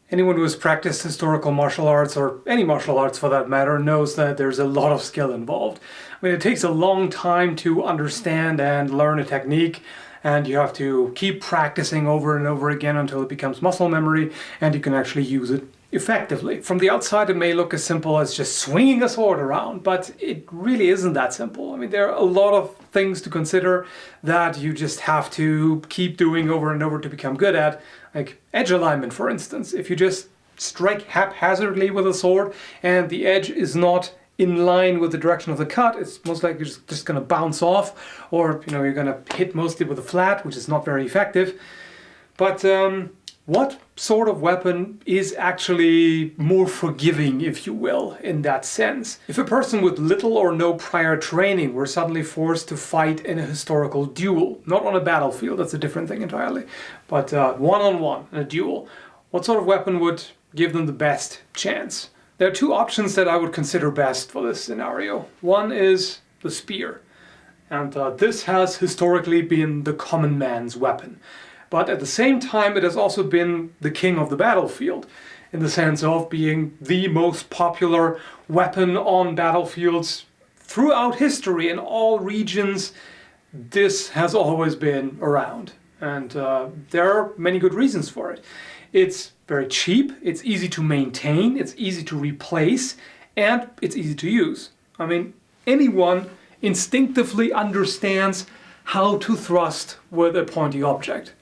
Anyone who has practiced historical martial arts, or any martial arts for that matter, knows that there's a lot of skill involved. I mean, it takes a long time to understand and learn a technique, and you have to keep practicing over and over again until it becomes muscle memory and you can actually use it effectively. From the outside it may look as simple as just swinging a sword around, but it really isn't that simple. I mean, there are a lot of things to consider that you just have to keep doing over and over to become good at, like edge alignment, for instance. If you just strike haphazardly with a sword and the edge is not in line with the direction of the cut, it's most likely just going to bounce off, or you're going to hit mostly with a flat, which is not very effective. But what sort of weapon is actually more forgiving, if you will, in that sense? If a person with little or no prior training were suddenly forced to fight in a historical duel, not on a battlefield, that's a different thing entirely, but one-on-one in a duel, what sort of weapon would give them the best chance? There are two options that I would consider best for this scenario. One is the spear, and this has historically been the common man's weapon. But at the same time, it has also been the king of the battlefield, in the sense of being the most popular weapon on battlefields throughout history. In all regions, this has always been around, and there are many good reasons for it. It's very cheap, it's easy to maintain, it's easy to replace, and it's easy to use. I mean, anyone instinctively understands how to thrust with a pointy object.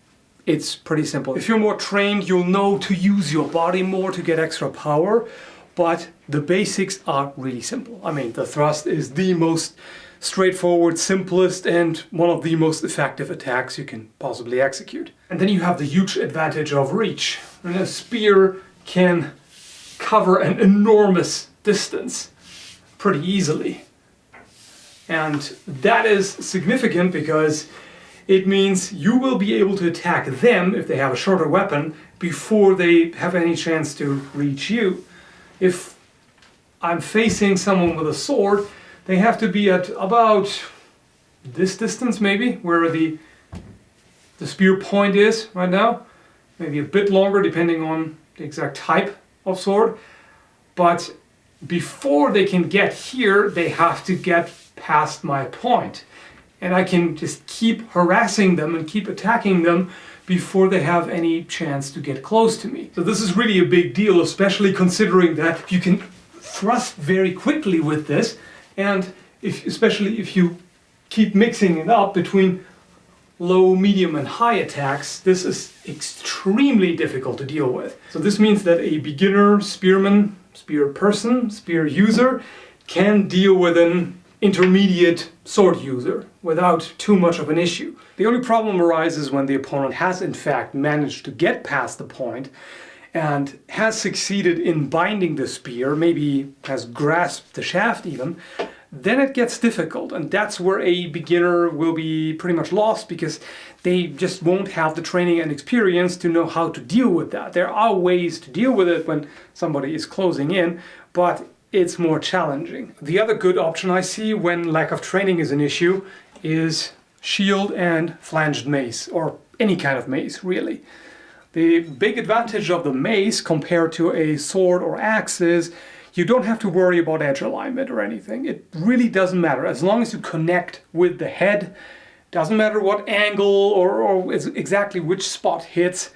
It's pretty simple. If you're more trained, you'll know to use your body more to get extra power, but the basics are really simple. I mean, the thrust is the most straightforward, simplest, and one of the most effective attacks you can possibly execute. And then you have the huge advantage of reach. And a spear can cover an enormous distance pretty easily. And that is significant because it means you will be able to attack them, if they have a shorter weapon, before they have any chance to reach you. If I'm facing someone with a sword, they have to be at about this distance, maybe, where the spear point is right now. Maybe a bit longer, depending on the exact type of sword. But before they can get here, they have to get past my point. And I can just keep harassing them and keep attacking them before they have any chance to get close to me. So this is really a big deal, especially considering that you can thrust very quickly with this, and especially if you keep mixing it up between low, medium, and high attacks, this is extremely difficult to deal with. So this means that a beginner spearman, spear person, spear user can deal with an intermediate sword user without too much of an issue. The only problem arises when the opponent has in fact managed to get past the point and has succeeded in binding the spear, maybe has grasped the shaft even. Then it gets difficult, and that's where a beginner will be pretty much lost, because they just won't have the training and experience to know how to deal with that. There are ways to deal with it when somebody is closing in, but it's more challenging. The other good option I see when lack of training is an issue is shield and flanged mace, or any kind of mace, really. The big advantage of the mace compared to a sword or axe is you don't have to worry about edge alignment or anything. It really doesn't matter. As long as you connect with the head, doesn't matter what angle or exactly which spot hits,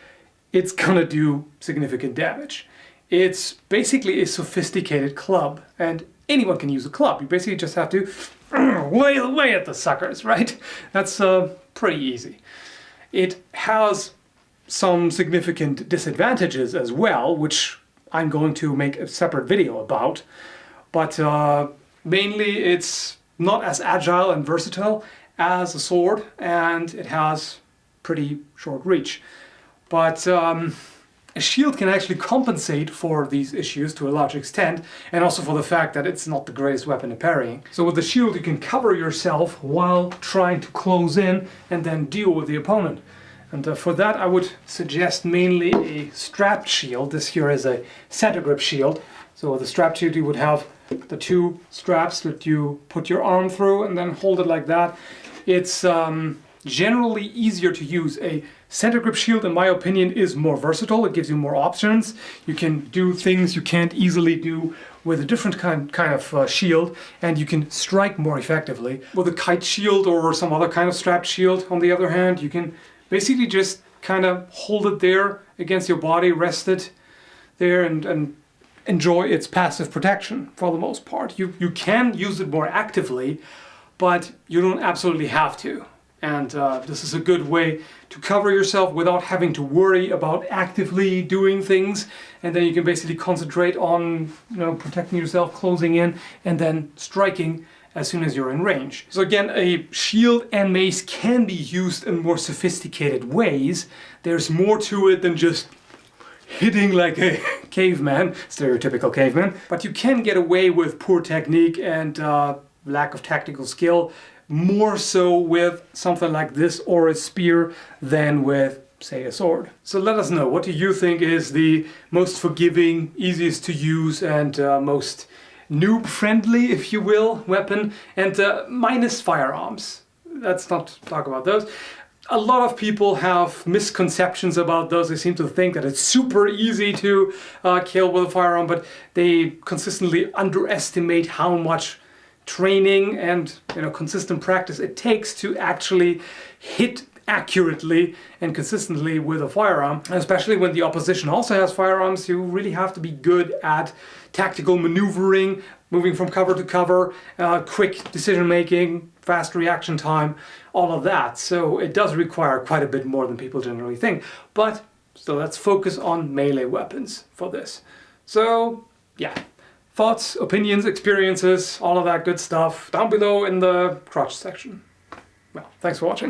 it's gonna do significant damage. It's basically a sophisticated club, and anyone can use a club. You basically just have to wail away at the suckers, right? That's pretty easy. It has some significant disadvantages as well, which I'm going to make a separate video about, but mainly it's not as agile and versatile as a sword, and it has pretty short reach. But a shield can actually compensate for these issues to a large extent, and also for the fact that it's not the greatest weapon at parrying. So with the shield you can cover yourself while trying to close in and then deal with the opponent. And for that I would suggest mainly a strapped shield. This here is a center grip shield. So with a strapped shield you would have the two straps that you put your arm through and then hold it like that. It's generally easier to use a Center grip shield, in my opinion, is more versatile. It gives you more options. You can do things you can't easily do with a different kind of shield, and you can strike more effectively. With a kite shield or some other kind of strapped shield, on the other hand, you can basically just kind of hold it there against your body, rest it there, and enjoy its passive protection for the most part. You can use it more actively, but you don't absolutely have to. And this is a good way to cover yourself without having to worry about actively doing things. And then you can basically concentrate on, protecting yourself, closing in, and then striking as soon as you're in range. So again, a shield and mace can be used in more sophisticated ways. There's more to it than just hitting like a caveman, stereotypical caveman. But you can get away with poor technique and lack of tactical skill more so with something like this or a spear than with, say, a sword. So let us know, what do you think is the most forgiving, easiest to use, and most noob-friendly, if you will, weapon? And minus firearms. Let's not talk about those. A lot of people have misconceptions about those. They seem to think that it's super easy to kill with a firearm, but they consistently underestimate how much training and consistent practice it takes to actually hit accurately and consistently with a firearm. And especially when the opposition also has firearms, you really have to be good at tactical maneuvering, moving from cover to cover, quick decision making, fast reaction time, all of that. So it does require quite a bit more than people generally think. But so let's focus on melee weapons for this. So yeah. Thoughts, opinions, experiences, all of that good stuff down below in the crotch section. Well, thanks for watching.